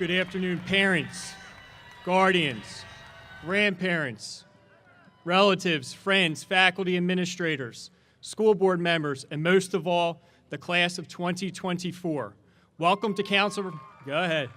Good afternoon, parents, guardians, grandparents, relatives, friends, faculty, administrators, school board members, and most of all, the class of 2024. Welcome to Council. Go ahead.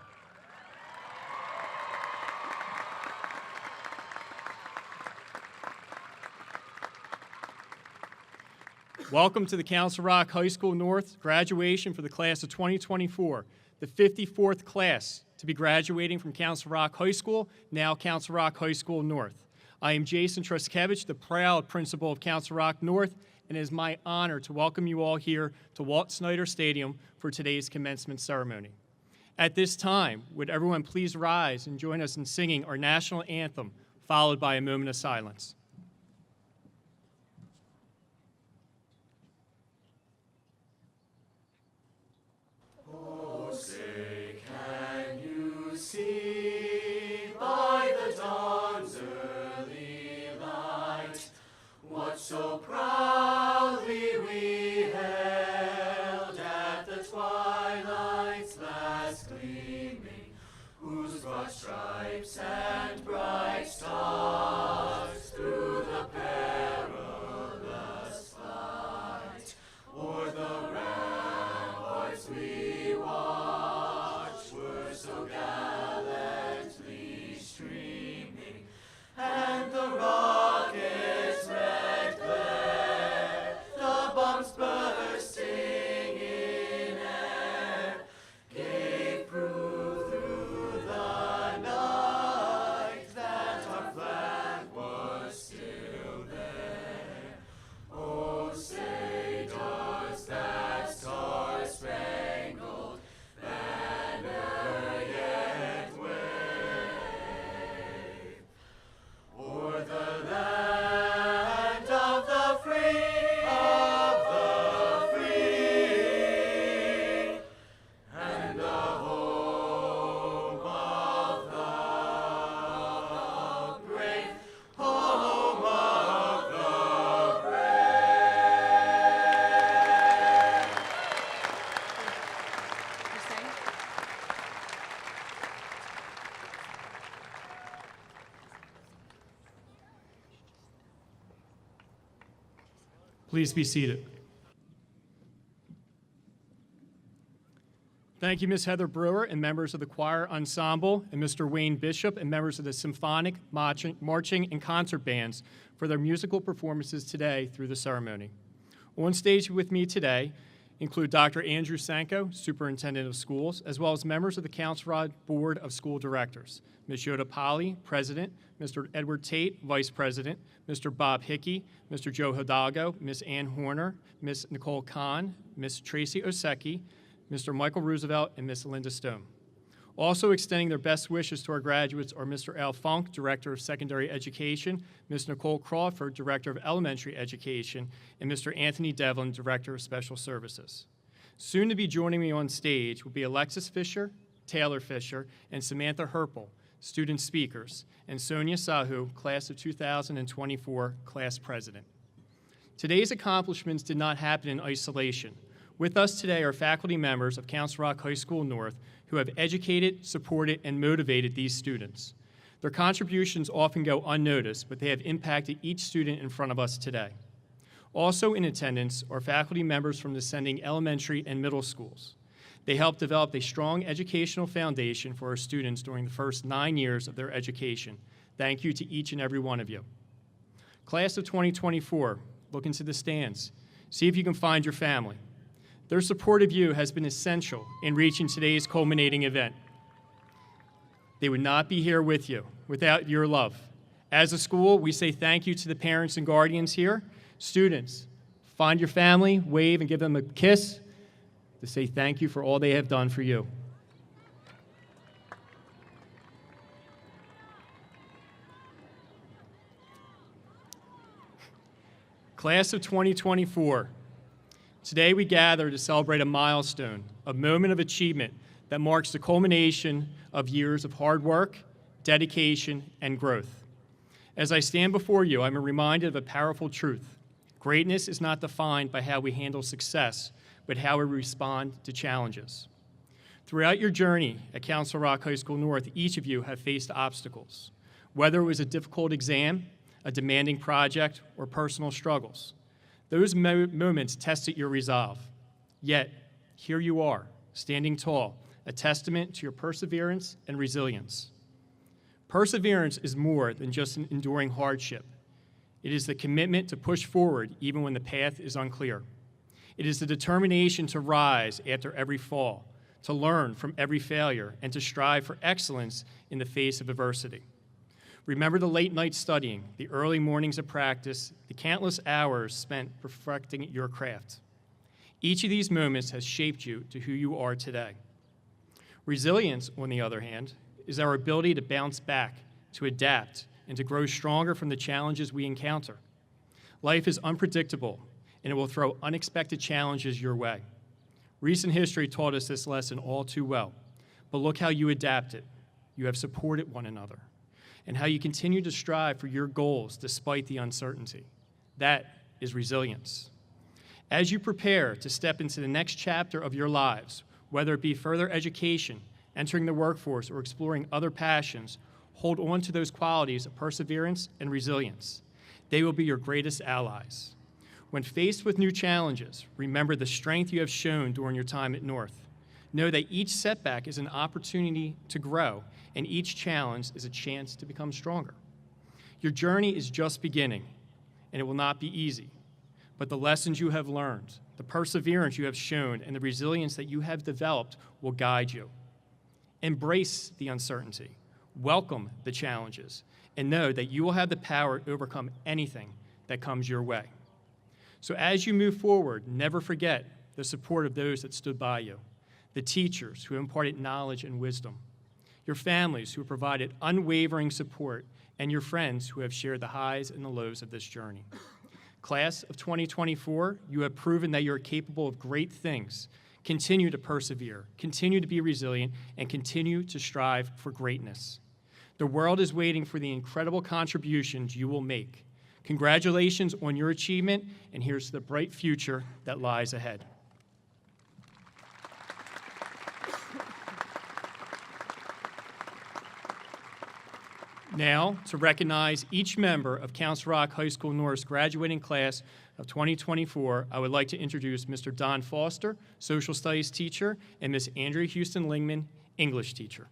Welcome to the Council Rock High School North graduation for the class of 2024, the 54th class to be graduating from Council Rock High School, now Council Rock High School North. I am Jason Truskevich, the proud principal of Council Rock North, and it is my honor to welcome you all here to Walt Snyder Stadium for today's commencement ceremony. At this time, would everyone please rise and join us in singing our national anthem, followed by a moment of silence. So proudly we hailed at the twilight's last gleaming, whose broad stripes and bright stars through the perilous fight o'er the ramparts we watched were so gallantly streaming, and the rockets red glare, the bombs bursting in air, gave proof through the night that our flag was still there. Oh, say does that star-spangled banner yet wave o'er the land of the free, and the home of the brave, home of the brave. Please be seated. Thank you, Ms. Heather Brewer and members of the choir ensemble, and Mr. Wayne Bishop and members of the symphonic, marching, and concert bands for their musical performances today through the ceremony. On stage with me today include Dr. Andrew Sanko, Superintendent of Schools, as well as members of the Council Rock Board of School Directors, Ms. Yoda Polly, President, Mr. Edward Tate, Vice President, Mr. Bob Hickey, Mr. Joe Hidalgo, Ms. Ann Horner, Ms. Nicole Kahn, Ms. Tracy Osecki, Mr. Michael Roosevelt, and Ms. Linda Stone. Also extending their best wishes to our graduates are Mr. Al Funk, Director of Secondary Education, Ms. Nicole Crawford, Director of Elementary Education, and Mr. Anthony Devlin, Director of Special Services. Soon to be joining me on stage will be Alexis Fisher, Taylor Fisher, and Samantha Herpel, student speakers, and Sonia Sahu, Class of 2024 Class President. Today's accomplishments did not happen in isolation. With us today are faculty members of Council Rock High School North who have educated, supported, and motivated these students. Their contributions often go unnoticed, but they have impacted each student in front of us today. Also in attendance are faculty members from the sending elementary and middle schools. They helped develop a strong educational foundation for our students during the first 9 years of their education. Thank you to each and every one of you. Class of 2024, look into the stands. See if you can find your family. Their support of you has been essential in reaching today's culminating event. They would not be here with you without your love. As a school, we say thank you to the parents and guardians here. Students, find your family, wave, and give them a kiss to say thank you for all they have done for you. Class of 2024. Today we gather to celebrate a milestone, a moment of achievement that marks the culmination of years of hard work, dedication, and growth. As I stand before you, I'm reminded of a powerful truth. Greatness is not defined by how we handle success, but how we respond to challenges. Throughout your journey at Council Rock High School North, each of you have faced obstacles, whether it was a difficult exam, a demanding project, or personal struggles. Those moments tested your resolve. Yet, here you are, standing tall, a testament to your perseverance and resilience. Perseverance is more than just an enduring hardship. It is the commitment to push forward even when the path is unclear. It is the determination to rise after every fall, to learn from every failure, and to strive for excellence in the face of adversity. Remember the late nights studying, the early mornings of practice, the countless hours spent perfecting your craft. Each of these moments has shaped you to who you are today. Resilience, on the other hand, is our ability to bounce back, to adapt, and to grow stronger from the challenges we encounter. Life is unpredictable, and it will throw unexpected challenges your way. Recent history taught us this lesson all too well, but look how you adapted. You have supported one another, and how you continue to strive for your goals despite the uncertainty. That is resilience. As you prepare to step into the next chapter of your lives, whether it be further education, entering the workforce, or exploring other passions, hold on to those qualities of perseverance and resilience. They will be your greatest allies. When faced with new challenges, remember the strength you have shown during your time at North. Know that each setback is an opportunity to grow, and each challenge is a chance to become stronger. Your journey is just beginning, and it will not be easy. But the lessons you have learned, the perseverance you have shown, and the resilience that you have developed will guide you. Embrace the uncertainty, welcome the challenges, and know that you will have the power to overcome anything that comes your way. So as you move forward, never forget the support of those that stood by you, the teachers who imparted knowledge and wisdom, your families who have provided unwavering support, and your friends who have shared the highs and the lows of this journey. Class of 2024, you have proven that you're capable of great things. Continue to persevere, continue to be resilient, and continue to strive for greatness. The world is waiting for the incredible contributions you will make. Congratulations on your achievement, and here's the bright future that lies ahead. Now, to recognize each member of Council Rock High School North's graduating class of 2024, I would like to introduce Mr. Don Foster, Social Studies teacher, and Ms. Andrea Houston Lingman, English teacher.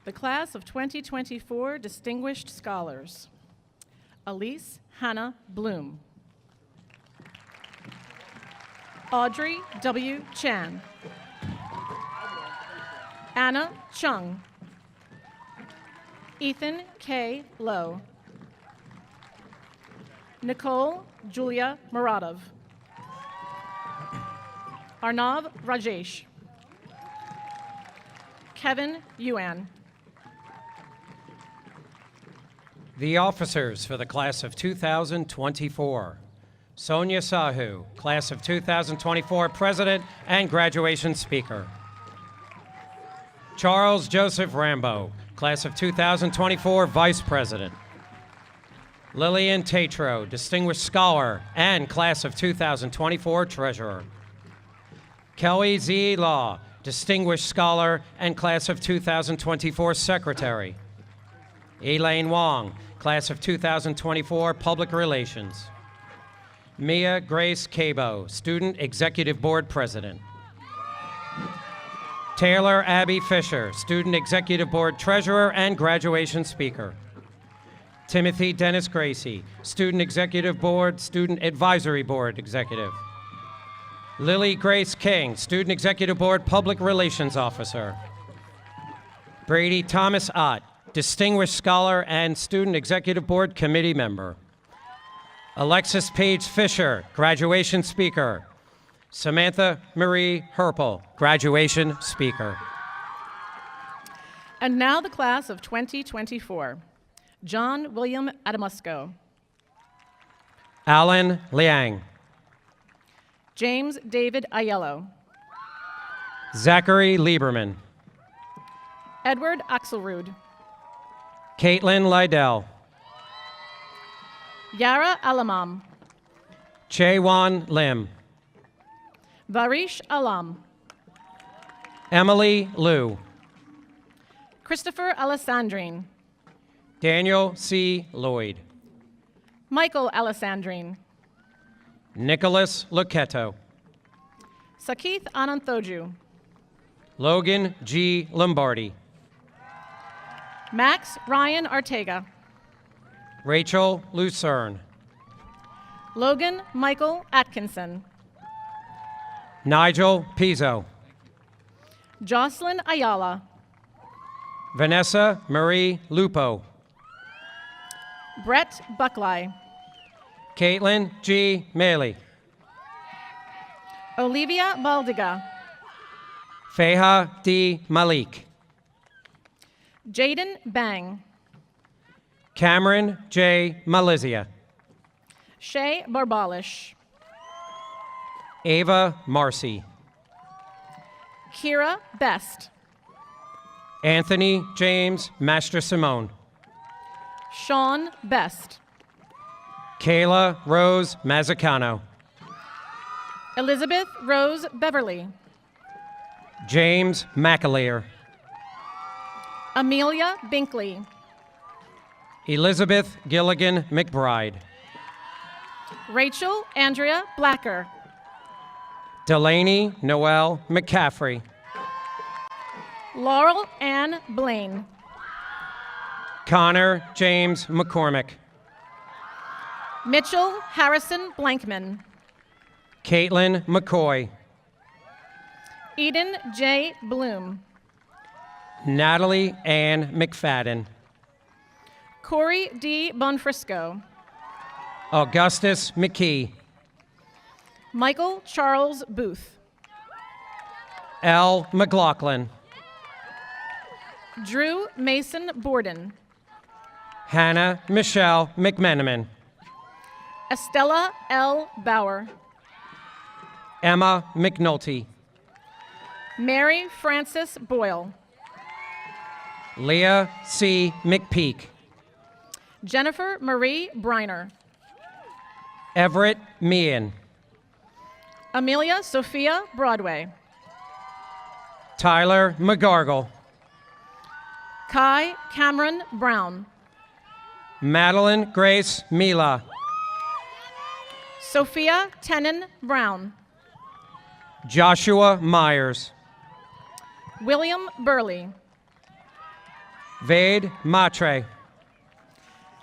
The class of 2024 Distinguished Scholars: Elise Hannah Bloom, Audrey W. Chan, Anna Chung, Ethan K. Lowe, Nicole Julia Muradov, Arnav Rajesh, Kevin Yuan. The officers for the class of 2024. Sonia Sahu, class of 2024 president and graduation speaker. Charles Joseph Rambo, class of 2024 vice president. Lillian Tatro, distinguished scholar and class of 2024 treasurer. Kelly Z. Law, distinguished scholar and class of 2024 secretary. Elaine Wong, class of 2024 public relations. Mia Grace Cabo, student executive board president. Taylor Abby Fisher, student executive board treasurer and graduation speaker. Timothy Dennis Gracie, student executive board, student advisory board executive. Lily Grace King, student executive board public relations officer. Brady Thomas Ott, distinguished scholar and student executive board committee member. Alexis Page Fisher, graduation speaker. Samantha Marie Herpel, graduation speaker. And now the class of 2024. John William Adamusco, Alan Liang. James David Aiello, Zachary Lieberman. Edward Axelrud, Caitlin Lydell. Yara Alamam, Chaewon Lim. Varish Alam. Emily Liu. Christopher Alessandrine. Daniel C. Lloyd. Michael Alessandrine. Nicholas Lucchetto. Sakith Ananthoju. Logan G. Lombardi. Max Ryan Ortega. Rachel Lucerne. Logan Michael Atkinson. Nigel Pizzo. Jocelyn Ayala. Vanessa Marie Lupo. Brett Buckley. Caitlin G. Maley. Olivia Baldiga. Feha D. Malik. Jaden Bang. Cameron J. Malizia. Shay Barbalish. Ava Marcy. Kira Best. Anthony James Master Simone. Sean Best. Kayla Rose Mazzacano. Elizabeth Rose Beverly. James McAleer. Amelia Binkley. Elizabeth Gilligan McBride. Rachel Andrea Blacker. Delaney Noel McCaffrey. Laurel Ann Blaine. Connor James McCormick. Mitchell Harrison Blankman. Caitlin McCoy. Eden J. Bloom. Natalie Ann McFadden. Corey D. Bonfrisco. Augustus McKee. Michael Charles Booth. L. McLaughlin. Drew Mason Borden. Hannah Michelle McMenamin. Estella L. Bauer. Emma McNulty. Mary Frances Boyle. Leah C. McPeak. Jennifer Marie Briner. Everett Meehan. Amelia Sophia Broadway. Tyler McGargle. Kai Cameron Brown. Madeline Grace Mila. Sophia Tenon Brown. Joshua Myers. William Burley. Vade Matre.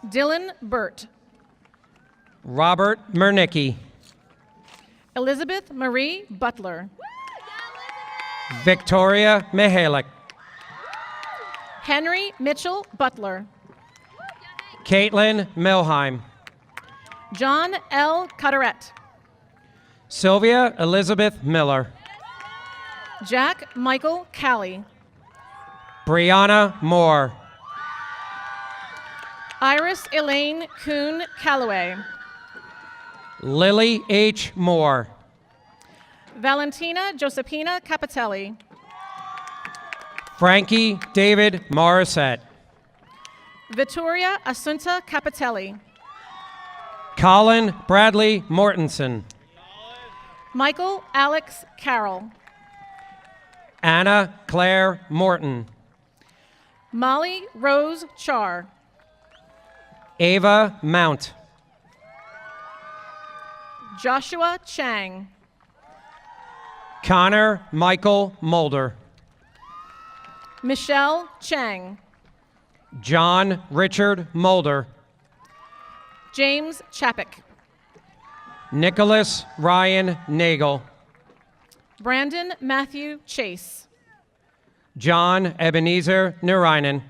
Dylan Burt. Robert Mernicki. Elizabeth Marie Butler. Victoria Mihalik. Henry Mitchell Butler. Caitlin Milheim. John L. Cutteret. Sylvia Elizabeth Miller. Jack Michael Callie. Brianna Moore. Iris Elaine Kuhn Calloway. Lily H. Moore. Valentina Josephina Capitelli. Frankie David Morissette. Vittoria Assunta Capitelli. Colin Bradley Mortensen. Michael Alex Carroll. Anna Claire Morton. Molly Rose Char. Ava Mount. Joshua Chang. Connor Michael Mulder. Michelle Chang. John Richard Mulder. James Chappick. Nicholas Ryan Nagel. Brandon Matthew Chase. John Ebenezer Narainen.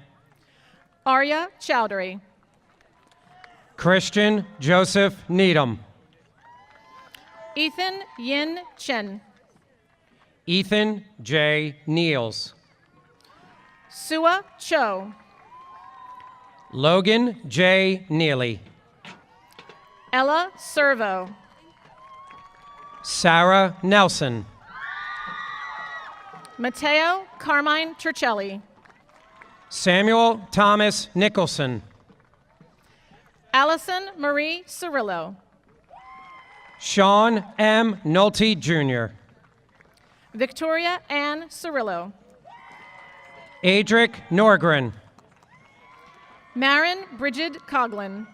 Arya Chowdhury. Christian Joseph Needham. Ethan Yin Chen. Ethan J. Niels. Sua Cho. Logan J. Neely. Ella Servo. Sarah Nelson. Matteo Carmine Turcelli. Samuel Thomas Nicholson. Allison Marie Cirillo. Sean M. Nolte Jr., Victoria Ann Cirillo, Adric Norgren, Marin Bridget Coughlin,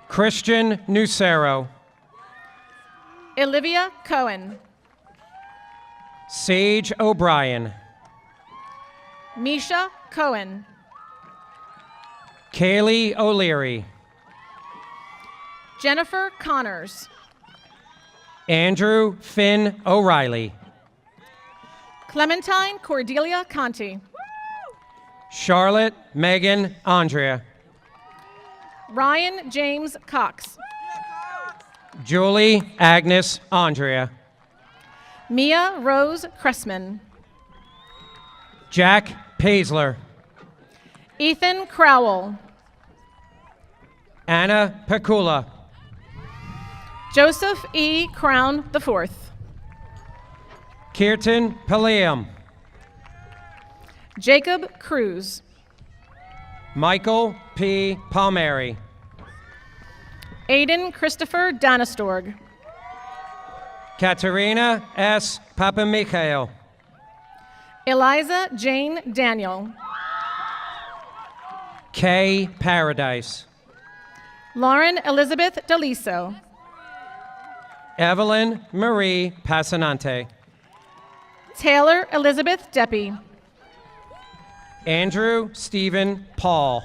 Christian Nucero, Olivia Cohen, Sage O'Brien, Misha Cohen, Kaylee O'Leary, Jennifer Connors, Andrew Finn O'Reilly, Clementine Cordelia Conti, Charlotte Megan Andrea, Ryan James Cox, Julie Agnes Andrea, Mia Rose Cressman, Jack Paisler, Ethan Crowell, Anna Pecula, Joseph E. Crown IV, Kirtan Paliam, Jacob Cruz, Michael P. Palmieri, Aiden Christopher Danastorg, Katerina S. Papamikhail, Eliza Jane Daniel, Kay Paradise, Lauren Elizabeth Deliso, Evelyn Marie Passanante, Taylor Elizabeth Deppie, Andrew Stephen Paul,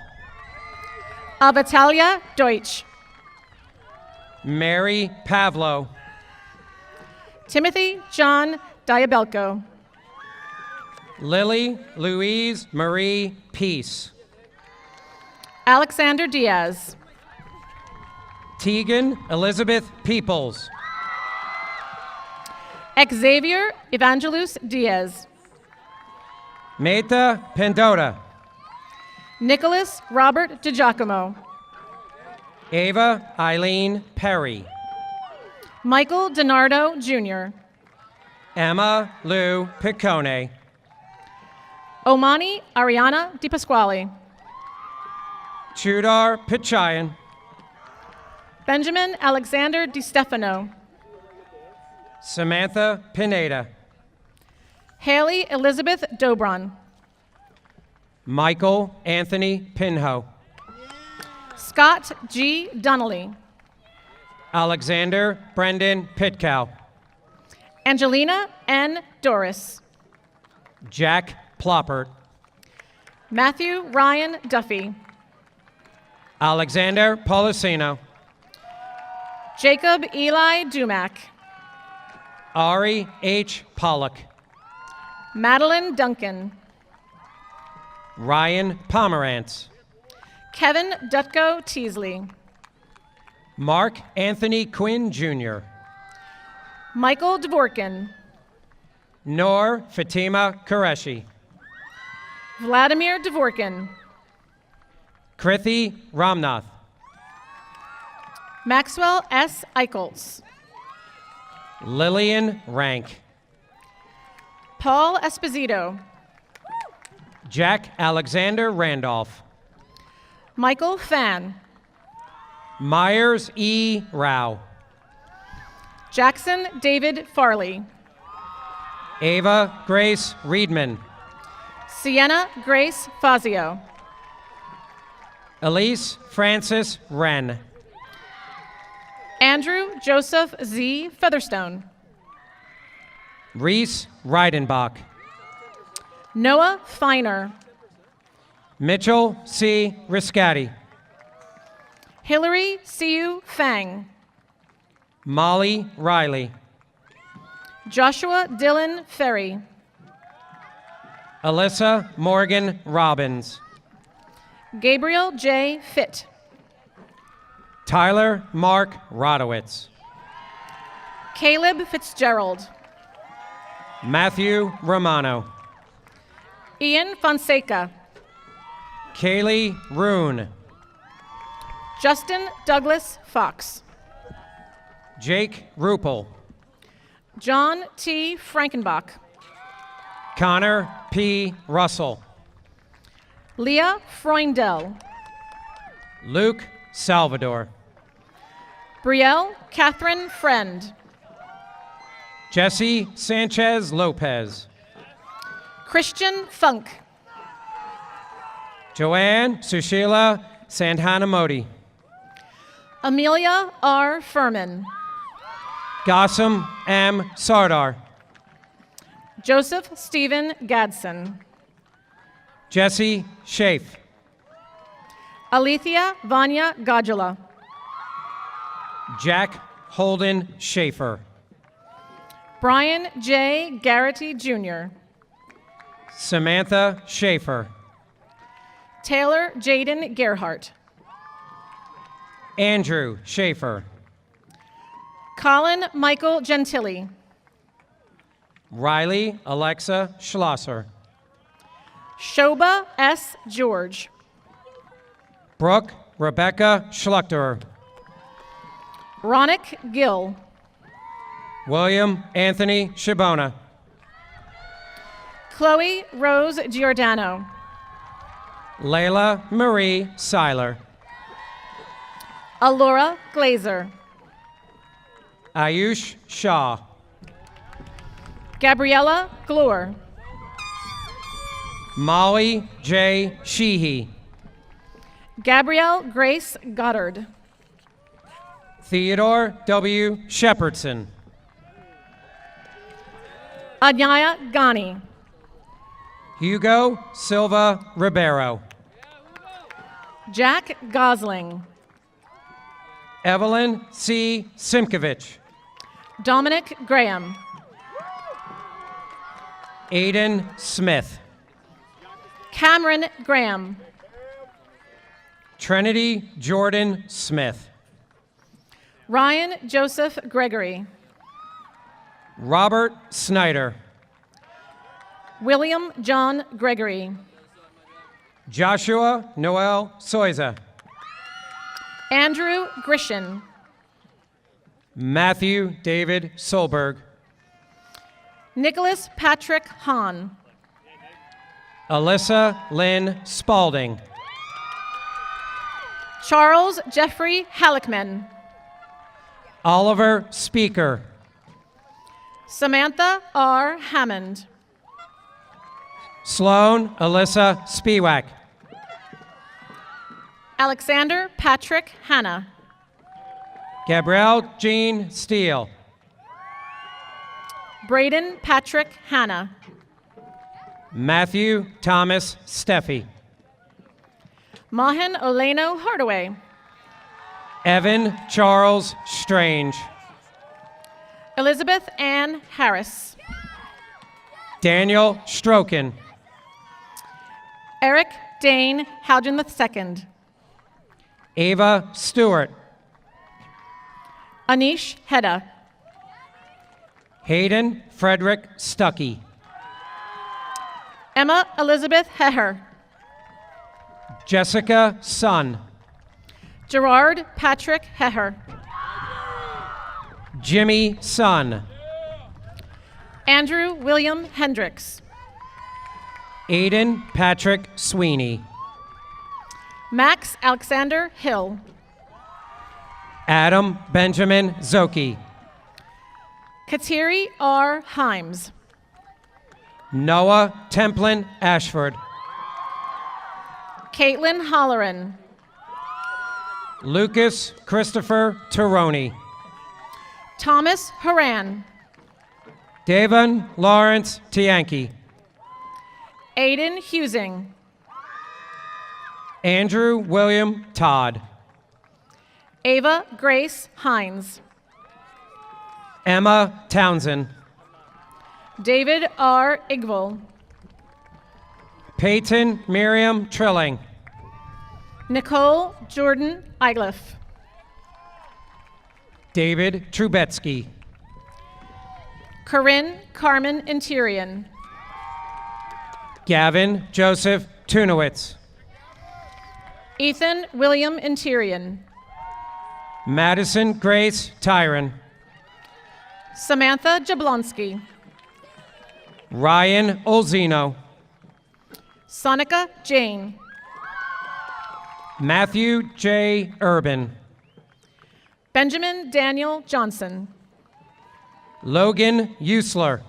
Avatalia Deutsch, Mary Pavlo, Timothy John Diabelko, Lily Louise Marie Peace, Alexander Diaz, Tegan Elizabeth Peoples, Xavier Evangelus Diaz, Meta Pendota, Nicholas Robert DiGiacomo, Ava Eileen Perry, Michael DiNardo Jr., Emma Lou Piccone, Omani Ariana Di Pasquale, Chudar Pichayan, Benjamin Alexander Di Stefano, Samantha Pineda, Haley Elizabeth Dobron, Michael Anthony Pinho, Scott G. Donnelly, Alexander Brendan Pitcow, Angelina N. Doris, Jack Ploppert, Matthew Ryan Duffy, Alexander Policino, Jacob Eli Dumack, Ari H. Pollock, Madeline Duncan, Ryan Pomerantz, Kevin Dutko Teasley, Mark Anthony Quinn Jr., Michael Dvorkin, Noor Fatima Qureshi, Vladimir Dvorkin, Krithi Ramnath, Maxwell S. Eichholz, Lillian Rank, Paul Esposito, Jack Alexander Randolph, Michael Fan, Myers E. Rao, Jackson David Farley, Ava Grace Reedman, Sienna Grace Fazio, Elise Francis Wren, Andrew Joseph Z. Featherstone, Reese Reidenbach, Noah Feiner, Mitchell C. Riscati, Hillary Siu Fang, Molly Riley, Joshua Dylan Ferry, Alyssa Morgan Robbins, Gabriel J. Fitt, Tyler Mark Rodowitz, Caleb Fitzgerald, Matthew Romano, Ian Fonseca, Kaylee Roon, Justin Douglas Fox, Jake Rupel, John T. Frankenbach, Connor P. Russell, Leah Freundel, Luke Salvador, Brielle Catherine Friend. Jesse Sanchez Lopez. Christian Funk. Joanne Sushila Sandhana Modi. Amelia R. Furman. Gossam M. Sardar. Joseph Stephen Gadsden. Jesse Schaaf. Alethea Vanya Godula. Jack Holden Schaefer. Brian J. Garrity Jr. Samantha Schaefer. Taylor Jaden Gerhart. Andrew Schaefer. Colin Michael Gentili. Riley Alexa Schlosser. Shoba S. George. Brooke Rebecca Schluchter. Ronick Gill. William Anthony Shibona. Chloe Rose Giordano. Layla Marie Seiler. Alora Glazer. Ayush Shah. Gabriella Glure. Molly J. Sheehy. Gabrielle Grace Goddard. Theodore W. Shepherdson. Anyaya Ghani. Hugo Silva Ribeiro. Jack Gosling. Evelyn C. Simkovich. Dominic Graham. Aiden Smith. Cameron Graham. Trinity Jordan Smith. Ryan Joseph Gregory. Robert Snyder. William John Gregory. Joshua Noel Soiza. Andrew Grishin. Matthew David Solberg. Nicholas Patrick Hahn. Alyssa Lynn Spalding. Charles Jeffrey Halleckman. Oliver Speaker. Samantha R. Hammond. Sloan Alyssa Spiewak. Alexander Patrick Hanna. Gabrielle Jean Steele. Braden Patrick Hanna. Matthew Thomas Steffi. Mahan Oleno Hardaway. Evan Charles Strange. Elizabeth Ann Harris. Daniel Stroken. Eric Dane Hougen II. Ava Stewart. Anish Hedda. Hayden Frederick Stuckey. Emma Elizabeth Heher. Jessica Sun. Gerard Patrick Heher. Jimmy Sun. Andrew William Hendricks. Aiden Patrick Sweeney. Max Alexander Hill. Adam Benjamin Zoki. Kateri R. Himes. Noah Templin Ashford. Caitlin Holleran. Lucas Christopher Taroni. Thomas Haran. Davon Lawrence Tianki. Aiden Husing. Andrew William Todd. Ava Grace Hines. Emma Townsend. David R. Igval. Peyton Miriam Trilling. Nicole Jordan Igleff. David Trubetsky. Corinne Carmen Interian. Gavin Joseph Tunowitz. Ethan William Interian. Madison Grace Tyron. Samantha Jablonski. Ryan Olzino. Sonica Jane. Matthew J. Urban. Benjamin Daniel Johnson. Logan Usler.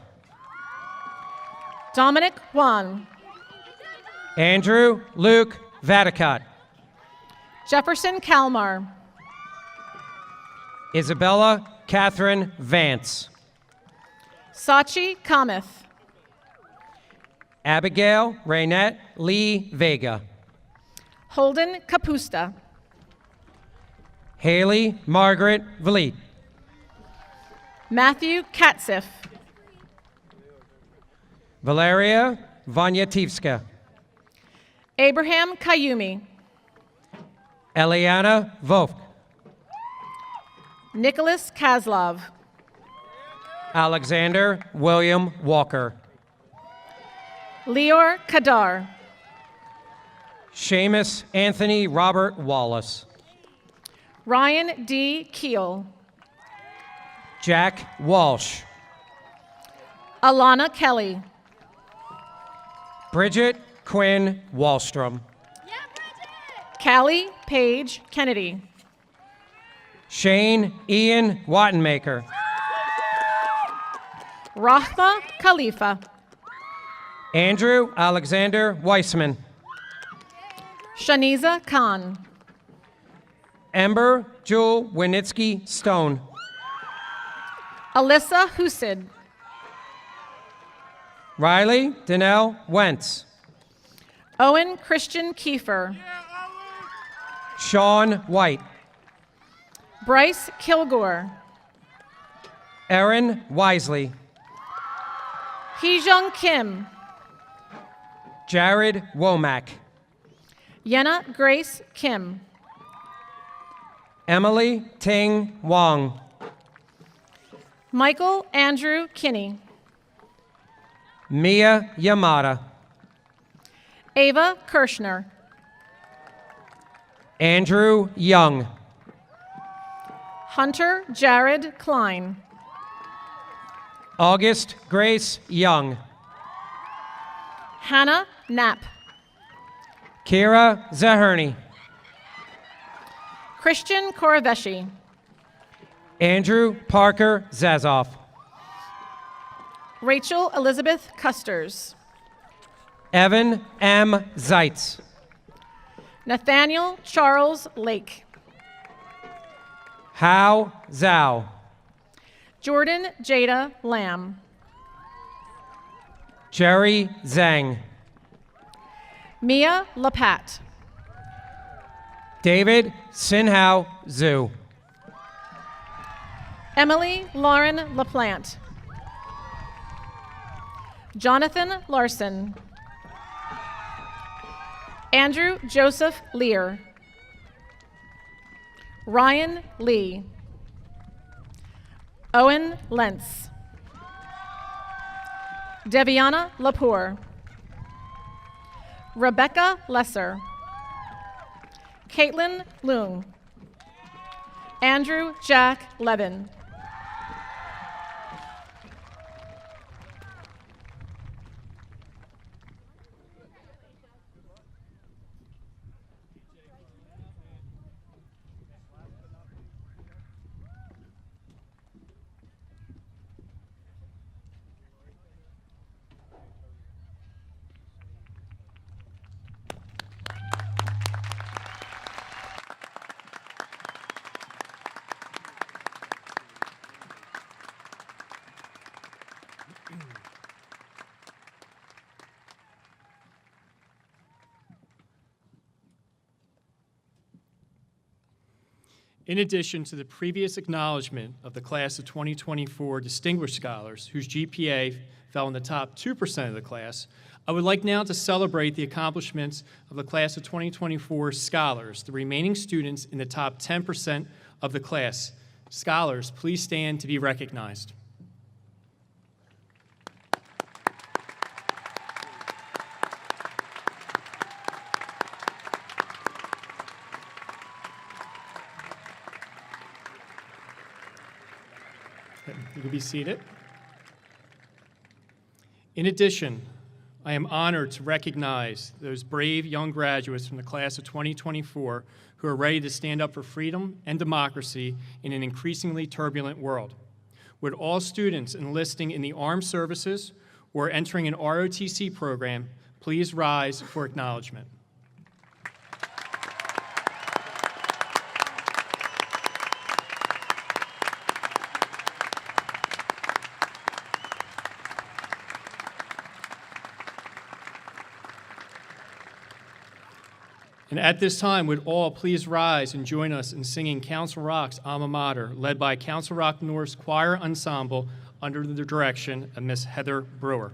Dominic Juan. Andrew Luke Vadicott. Jefferson Kalmar. Isabella Catherine Vance. Sachi Kamath. Abigail Raynette Lee Vega. Holden Kapusta. Haley Margaret Vliet. Matthew Katsiff. Valeria Vonyativska. Abraham Kayumi. Eliana Vovk. Nicholas Kaslov. Alexander William Walker. Leor Kadar. Seamus Anthony Robert Wallace. Ryan D. Keel. Jack Walsh. Alana Kelly. Bridget Quinn Wallstrom. Callie Paige Kennedy. Shane Ian Wattenmaker. Rahma Khalifa. Andrew Alexander Weissman. Shaniza Khan. Ember Jewel Winitsky Stone. Alyssa Husid. Riley Danelle Wentz. Owen Christian Kiefer. Sean White. Bryce Kilgore. Erin Wisely. Heejung Kim. Jared Womack. Yenna Grace Kim. Emily Ting Wong. Michael Andrew Kinney. Mia Yamada. Ava Kirschner. Andrew Young. Hunter Jared Klein. August Grace Young. Hannah Knapp. Kira Zaherney. Christian Koraveshi. Andrew Parker Zazoff. Rachel Elizabeth Custers. Evan M. Zeitz. Nathaniel Charles Lake. Hao Zhao. Jordan Jada Lamb. Jerry Zhang. Mia Lapat. David Sinhao Zhu. Emily Lauren LaPlante. Jonathan Larson. Andrew Joseph Lear. Ryan Lee. Owen Lentz. Deviana Lapour. Rebecca Lesser. Caitlin Leung. Andrew Jack Levin. In addition to the previous acknowledgement of the class of 2024 Distinguished Scholars, whose GPA fell in the top 2% of the class, I would like now to celebrate the accomplishments of the class of 2024 Scholars, the remaining students in the top 10% of the class. Scholars, please stand to be recognized. You can be seated. In addition, I am honored to recognize those brave young graduates from the class of 2024 who are ready to stand up for freedom and democracy in an increasingly turbulent world. Would all students enlisting in the armed services or entering an ROTC program please rise for acknowledgement? And at this time, would all please rise and join us in singing Council Rock's Alma Mater, led by Council Rock North's choir ensemble under the direction of Miss Heather Brewer.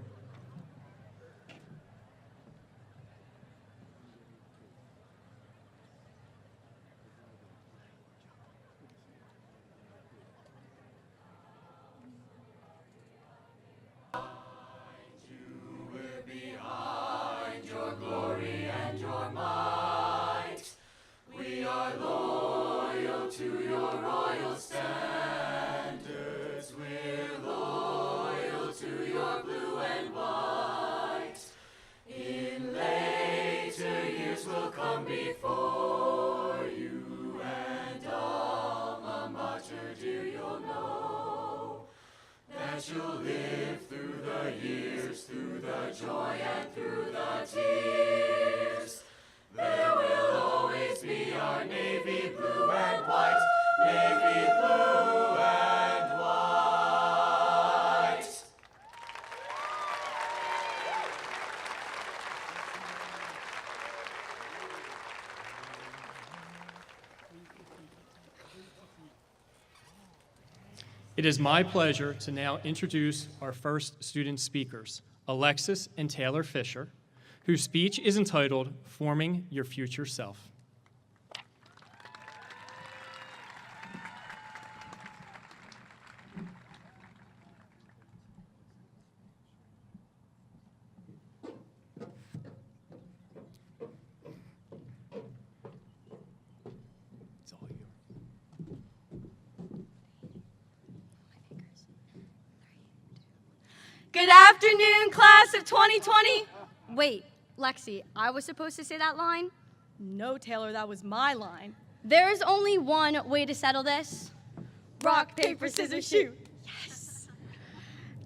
You'll live through the years, through the joy and through the tears. There will always be our navy blue and white, navy blue and white. It is my pleasure to now introduce our first student speakers, Alexis and Taylor Fisher, whose speech is entitled, Forming Your Future Self. It's all yours. Good afternoon, class of 2020. Wait, Lexi, I was supposed to say that line? No, Taylor, that was my line. There is only one way to settle this. Rock, paper, scissors, shoot. Yes.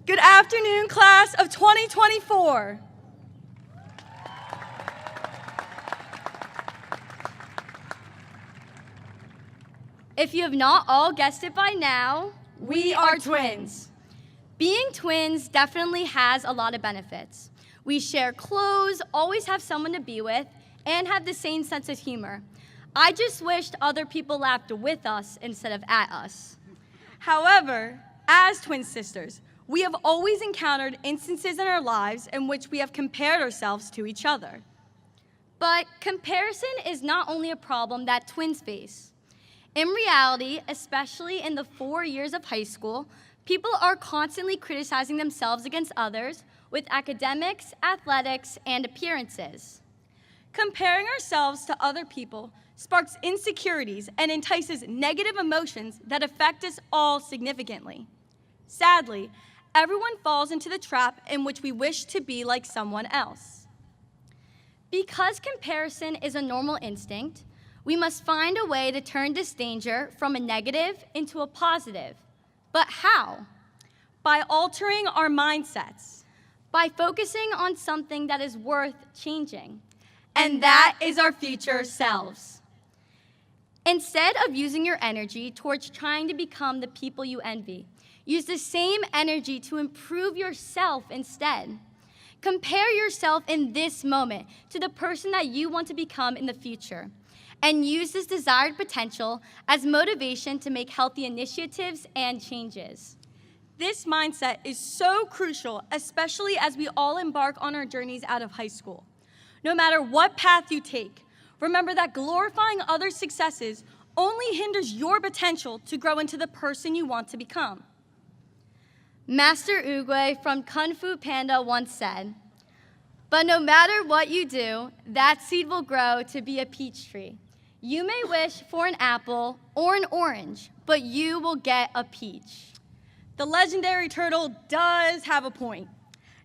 Good afternoon, class of 2024. If you have not all guessed it by now, We are twins. Being twins definitely has a lot of benefits. We share clothes, always have someone to be with, and have the same sense of humor. I just wished other people laughed with us instead of at us. However, as twin sisters, we have always encountered instances in our lives in which we have compared ourselves to each other. But comparison is not only a problem that twins face. In reality, especially in the 4 years of high school, people are constantly criticizing themselves against others with academics, athletics, and appearances. Comparing ourselves to other people sparks insecurities and entices negative emotions that affect us all significantly. Sadly, everyone falls into the trap in which we wish to be like someone else. Because comparison is a normal instinct, we must find a way to turn this danger from a negative into a positive. But how? By altering our mindsets. By focusing on something that is worth changing. And that is our future selves. Instead of using your energy towards trying to become the people you envy, use the same energy to improve yourself instead. Compare yourself in this moment to the person that you want to become in the future, and use this desired potential as motivation to make healthy initiatives and changes. This mindset is so crucial, especially as we all embark on our journeys out of high school. No matter what path you take, remember that glorifying others' successes only hinders your potential to grow into the person you want to become. Master Oogway from Kung Fu Panda once said, "But no matter what you do, that seed will grow to be a peach tree. You may wish for an apple or an orange, but you will get a peach." The legendary turtle does have a point.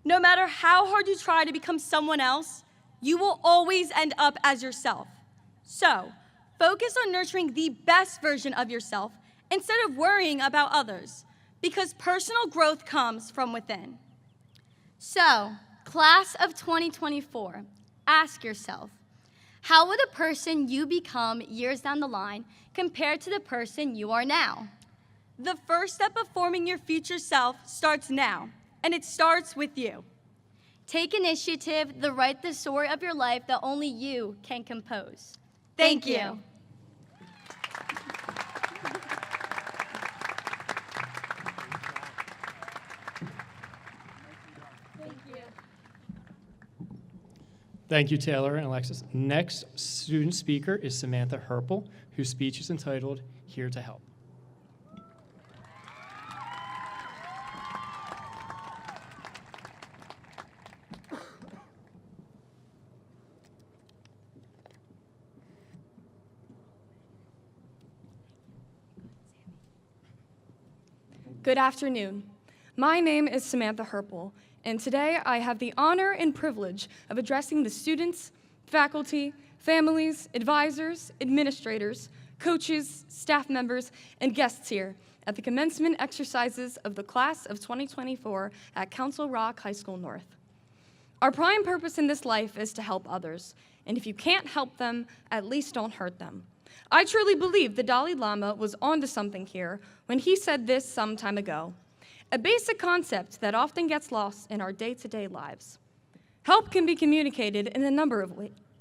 No matter how hard you try to become someone else, you will always end up as yourself. So, focus on nurturing the best version of yourself instead of worrying about others, because personal growth comes from within. So, class of 2024, ask yourself, how would a person you become years down the line compare to the person you are now? The first step of forming your future self starts now, and it starts with you. Take initiative to write the story of your life that only you can compose. Thank you. Thank you, Taylor and Alexis. Next student speaker is Samantha Herpel, whose speech is entitled, Here to Help. Good afternoon. My name is Samantha Herpel, and today I have the honor and privilege of addressing the students, faculty, families, advisors, administrators, coaches, staff members, and guests here at the commencement exercises of the class of 2024 at Council Rock High School North. Our prime purpose in this life is to help others, and if you can't help them, at least don't hurt them. I truly believe the Dalai Lama was onto something here when he said this some time ago, a basic concept that often gets lost in our day-to-day lives. Help can be communicated in a number of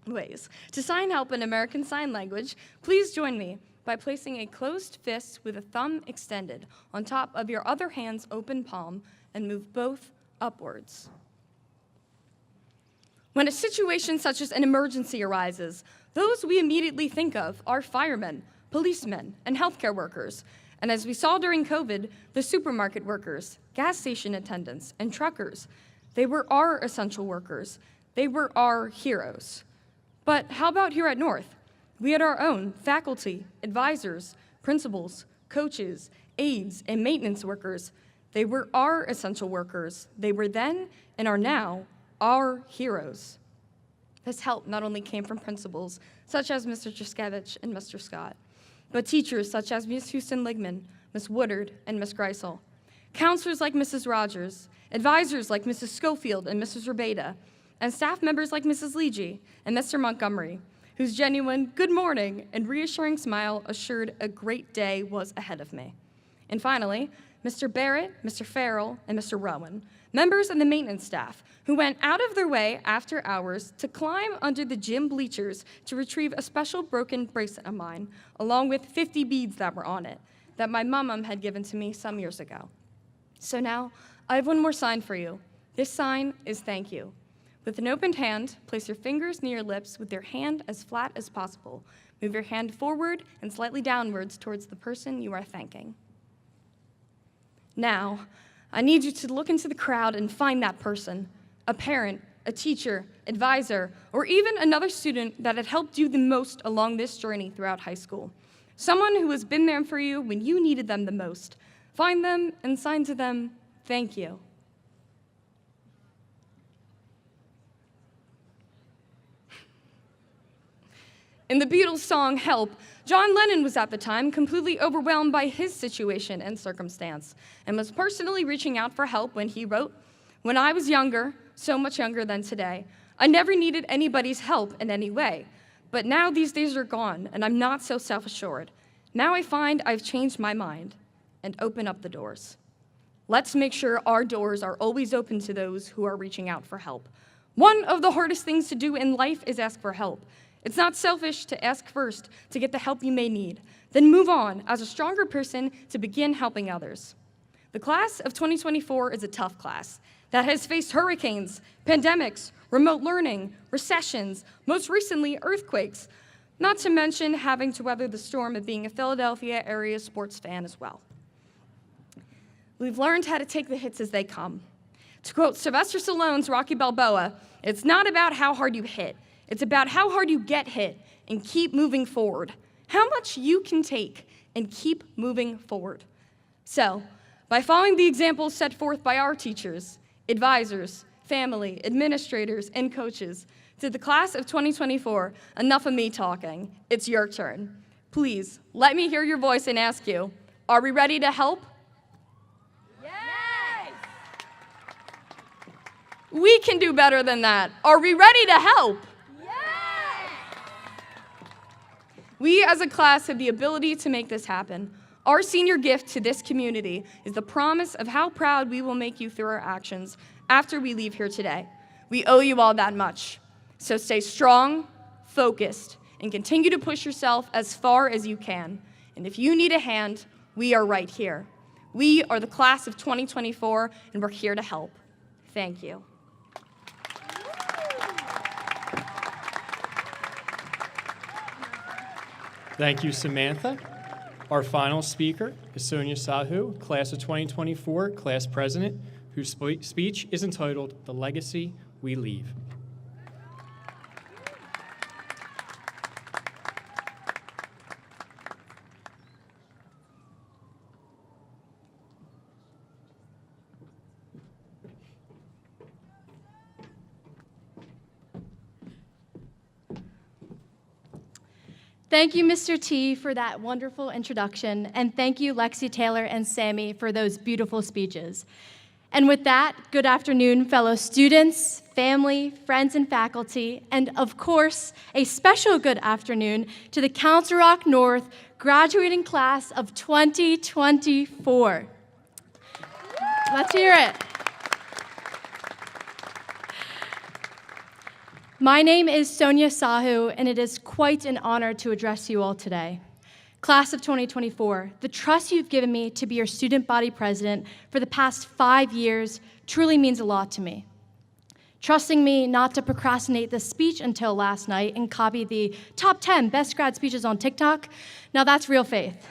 ways. To sign help in American Sign Language, please join me by placing a closed fist with a thumb extended on top of your other hand's open palm and move both upwards. When a situation such as an emergency arises, those we immediately think of are firemen, policemen, and healthcare workers. And as we saw during COVID, the supermarket workers, gas station attendants, and truckers, they were our essential workers. They were our heroes. But how about here at North? We had our own faculty, advisors, principals, coaches, aides, and maintenance workers. They were our essential workers. They were then and are now our heroes. This help not only came from principals, such as Mr. Juskevich and Mr. Scott, but teachers such as Ms. Houston-Ligman, Ms. Woodard, and Ms. Greisel, counselors like Mrs. Rogers, advisors like Mrs. Schofield and Mrs. Rabeda, and staff members like Mrs. Leegee and Mr. Montgomery, whose genuine good morning and reassuring smile assured a great day was ahead of me. And finally, Mr. Barrett, Mr. Farrell, and Mr. Rowan, members of the maintenance staff who went out of their way after hours to climb under the gym bleachers to retrieve a special broken bracelet of mine, along with 50 beads that were on it, that my mom had given to me some years ago. So now, I have one more sign for you. This sign is thank you. With an opened hand, place your fingers near your lips with your hand as flat as possible. Move your hand forward and slightly downwards towards the person you are thanking. Now, I need you to look into the crowd and find that person, a parent, a teacher, advisor, or even another student that had helped you the most along this journey throughout high school. Someone who has been there for you when you needed them the most. Find them and sign to them, thank you. In the Beatles' song, Help, John Lennon was at the time completely overwhelmed by his situation and circumstance and was personally reaching out for help when he wrote, "When I was younger, so much younger than today, I never needed anybody's help in any way. But now these days are gone and I'm not so self-assured. Now I find I've changed my mind and open up the doors." Let's make sure our doors are always open to those who are reaching out for help. One of the hardest things to do in life is ask for help. It's not selfish to ask first to get the help you may need, then move on as a stronger person to begin helping others. The class of 2024 is a tough class that has faced hurricanes, pandemics, remote learning, recessions, most recently earthquakes, not to mention having to weather the storm of being a Philadelphia area sports fan as well. We've learned how to take the hits as they come. To quote Sylvester Stallone's Rocky Balboa, it's not about how hard you hit, it's about how hard you get hit and keep moving forward. How much you can take and keep moving forward. So, by following the examples set forth by our teachers, advisors, family, administrators, and coaches, to the class of 2024, enough of me talking. It's your turn. Please, let me hear your voice and ask you, are we ready to help? Yes! We can do better than that. Are we ready to help? Yes! We as a class have the ability to make this happen. Our senior gift to this community is the promise of how proud we will make you through our actions after we leave here today. We owe you all that much. So stay strong, focused, and continue to push yourself as far as you can. And if you need a hand, we are right here. We are the class of 2024, and we're here to help. Thank you. Thank you, Samantha. Our final speaker is Sonia Sahu, class of 2024, class president, whose speech is entitled, "The Legacy We Leave." Thank you, Mr. T, for that wonderful introduction, and thank you, Lexi Taylor and Sammy, for those beautiful speeches. And with that, good afternoon, fellow students, family, friends, and faculty, and of course, a special good afternoon to the Council Rock North graduating class of 2024. Let's hear it. My name is Sonia Sahu, and it is quite an honor to address you all today. Class of 2024, the trust you've given me to be your student body president for the past 5 years truly means a lot to me. Trusting me not to procrastinate this speech until last night and copy the top 10 best grad speeches on TikTok, now that's real faith.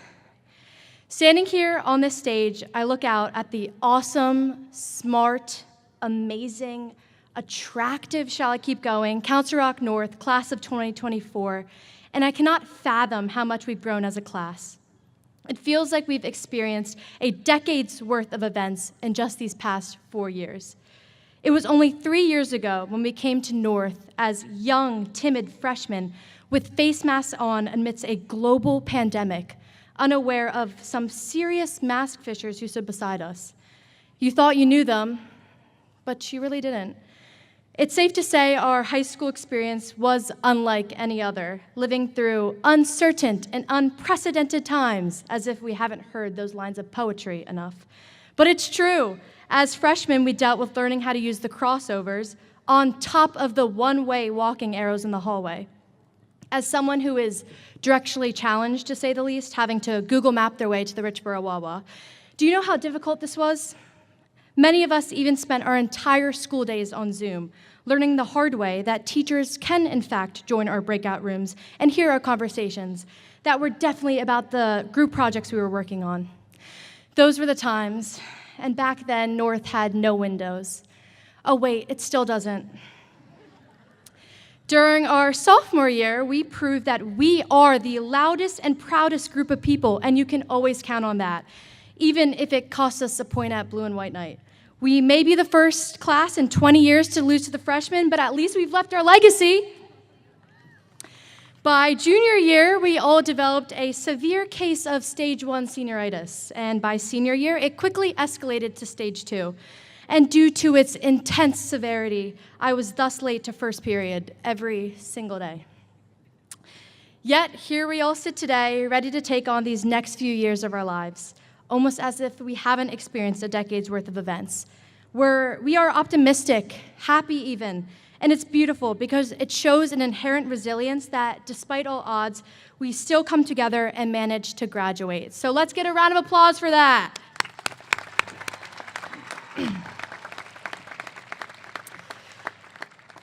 Standing here on this stage, I look out at the awesome, smart, amazing, attractive, shall I keep going, Council Rock North, class of 2024, and I cannot fathom how much we've grown as a class. It feels like we've experienced a decade's worth of events in just these past 4 years. It was only 3 years ago when we came to North as young, timid freshmen with face masks on amidst a global pandemic, unaware of some serious mask fishers who stood beside us. You thought you knew them, but you really didn't. It's safe to say our high school experience was unlike any other, living through uncertain and unprecedented times, as if we haven't heard those lines of poetry enough. But it's true. As freshmen, we dealt with learning how to use the crossovers on top of the one-way walking arrows in the hallway. As someone who is directionally challenged, to say the least, having to Google map their way to the Richboro Wawa, do you know how difficult this was? Many of us even spent our entire school days on Zoom, learning the hard way that teachers can, in fact, join our breakout rooms and hear our conversations that were definitely about the group projects we were working on. Those were the times, and back then, North had no windows. Oh wait, it still doesn't. During our sophomore year, we proved that we are the loudest and proudest group of people, and you can always count on that, even if it costs us a point at Blue and White Night. We may be the first class in 20 years to lose to the freshmen, but at least we've left our legacy. By junior year, we all developed a severe case of stage 1 senioritis, and by senior year, it quickly escalated to stage 2. And due to its intense severity, I was thus late to first period every single day. Yet, here we all sit today, ready to take on these next few years of our lives, almost as if we haven't experienced a decade's worth of events. We are optimistic, happy even, and it's beautiful because it shows an inherent resilience that, despite all odds, we still come together and manage to graduate. So let's get a round of applause for that.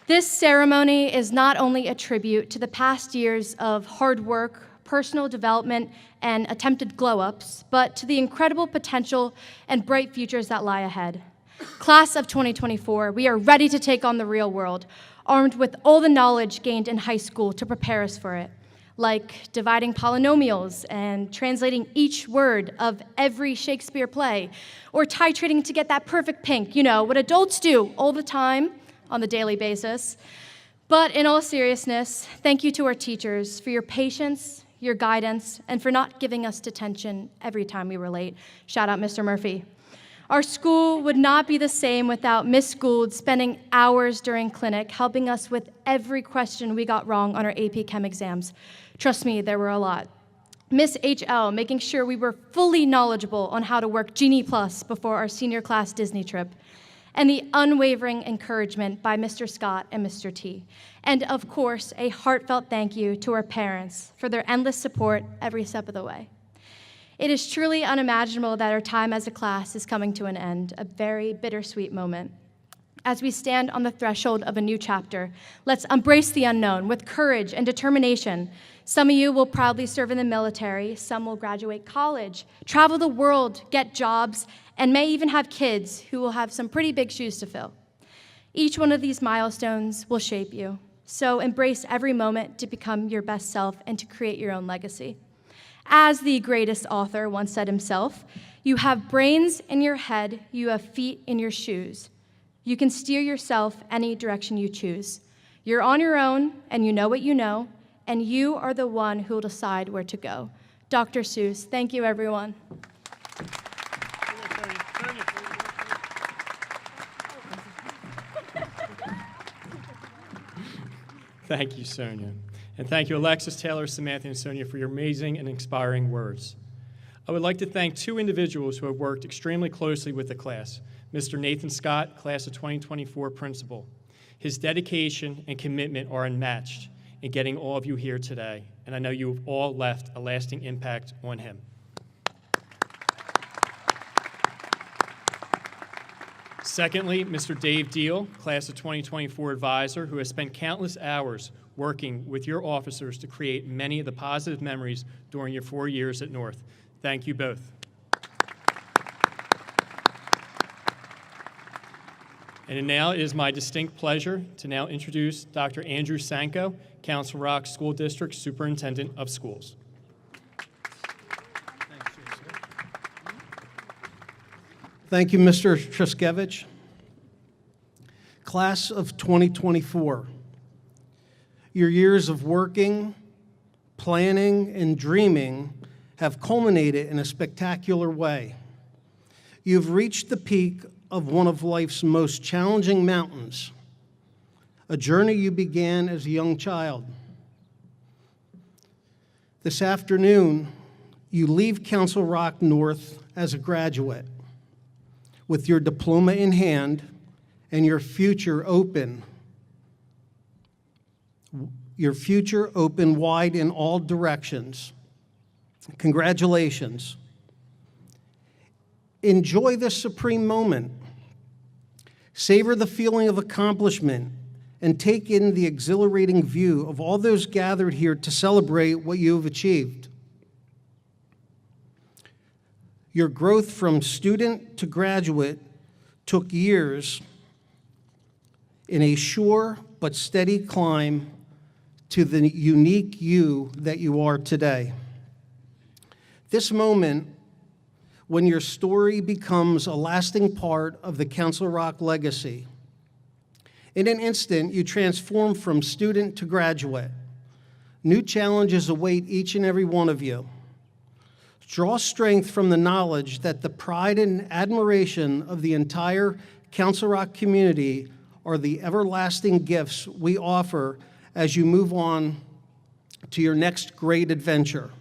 This ceremony is not only a tribute to the past years of hard work, personal development, and attempted glow-ups, but to the incredible potential and bright futures that lie ahead. Class of 2024, we are ready to take on the real world, armed with all the knowledge gained in high school to prepare us for it. like dividing polynomials and translating each word of every Shakespeare play, or titrating to get that perfect pink, what adults do all the time on the daily basis. But in all seriousness, thank you to our teachers for your patience, your guidance, and for not giving us detention every time we were late. Shout out Mr. Murphy. Our school would not be the same without Miss Gould spending hours during clinic helping us with every question we got wrong on our AP Chem exams. Trust me, there were a lot. Miss HL making sure we were fully knowledgeable on how to work Genie Plus before our senior class Disney trip. And the unwavering encouragement by Mr. Scott and Mr. T. And of course, a heartfelt thank you to our parents for their endless support every step of the way. It is truly unimaginable that our time as a class is coming to an end, a very bittersweet moment. As we stand on the threshold of a new chapter, let's embrace the unknown with courage and determination. Some of you will proudly serve in the military, some will graduate college, travel the world, get jobs, and may even have kids who will have some pretty big shoes to fill. Each one of these milestones will shape you, so embrace every moment to become your best self and to create your own legacy. As the greatest author once said himself, you have brains in your head, you have feet in your shoes. You can steer yourself any direction you choose. You're on your own, and you know what you know, and you are the one who will decide where to go. Dr. Seuss, thank you, everyone. Thank you, Sonia. And thank you, Alexis, Taylor, Samantha, and Sonia, for your amazing and inspiring words. I would like to thank two individuals who have worked extremely closely with the class. Mr. Nathan Scott, Class of 2024 Principal. His dedication and commitment are unmatched in getting all of you here today, and I know you have all left a lasting impact on him. Secondly, Mr. Dave Deal, Class of 2024 Advisor, who has spent countless hours working with your officers to create many of the positive memories during your 4 years at North. Thank you both. And now it is my distinct pleasure to now introduce Dr. Andrew Sanko, Council Rock School District Superintendent of Schools. Thank you, Mr. Truskevich. Class of 2024, your years of working, planning, and dreaming have culminated in a spectacular way. You've reached the peak of one of life's most challenging mountains, a journey you began as a young child. This afternoon, you leave Council Rock North as a graduate, with your diploma in hand and your future open wide in all directions. Congratulations. Enjoy this supreme moment. Savor the feeling of accomplishment and take in the exhilarating view of all those gathered here to celebrate what you have achieved. Your growth from student to graduate took years in a sure but steady climb to the unique you that you are today. This moment, when your story becomes a lasting part of the Council Rock legacy. In an instant, you transform from student to graduate. New challenges await each and every one of you. Draw strength from the knowledge that the pride and admiration of the entire Council Rock community are the everlasting gifts we offer as you move on to your next great adventure.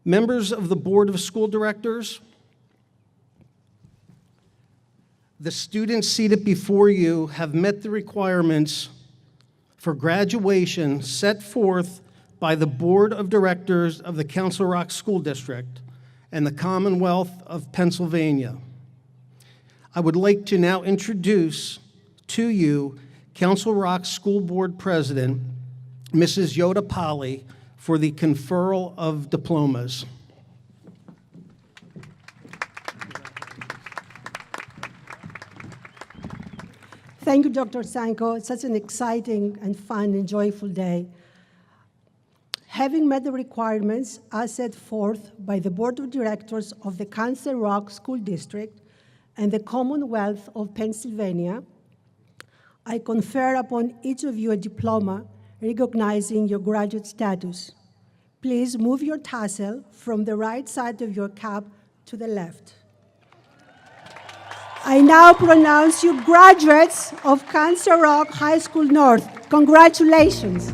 Members of the Board of School Directors, the students seated before you have met the requirements for graduation set forth by the Board of Directors of the Council Rock School District and the Commonwealth of Pennsylvania. I would like to now introduce to you Council Rock School Board President, Mrs. Yoda Polly, for the conferral of diplomas. Thank you, Dr. Sanko. It's such an exciting and fun and joyful day. having met the requirements as set forth by the Board of Directors of the Council Rock School District and the Commonwealth of Pennsylvania, I confer upon each of you a diploma recognizing your graduate status. Please move your tassel from the right side of your cap to the left. I now pronounce you graduates of Council Rock High School North. Congratulations.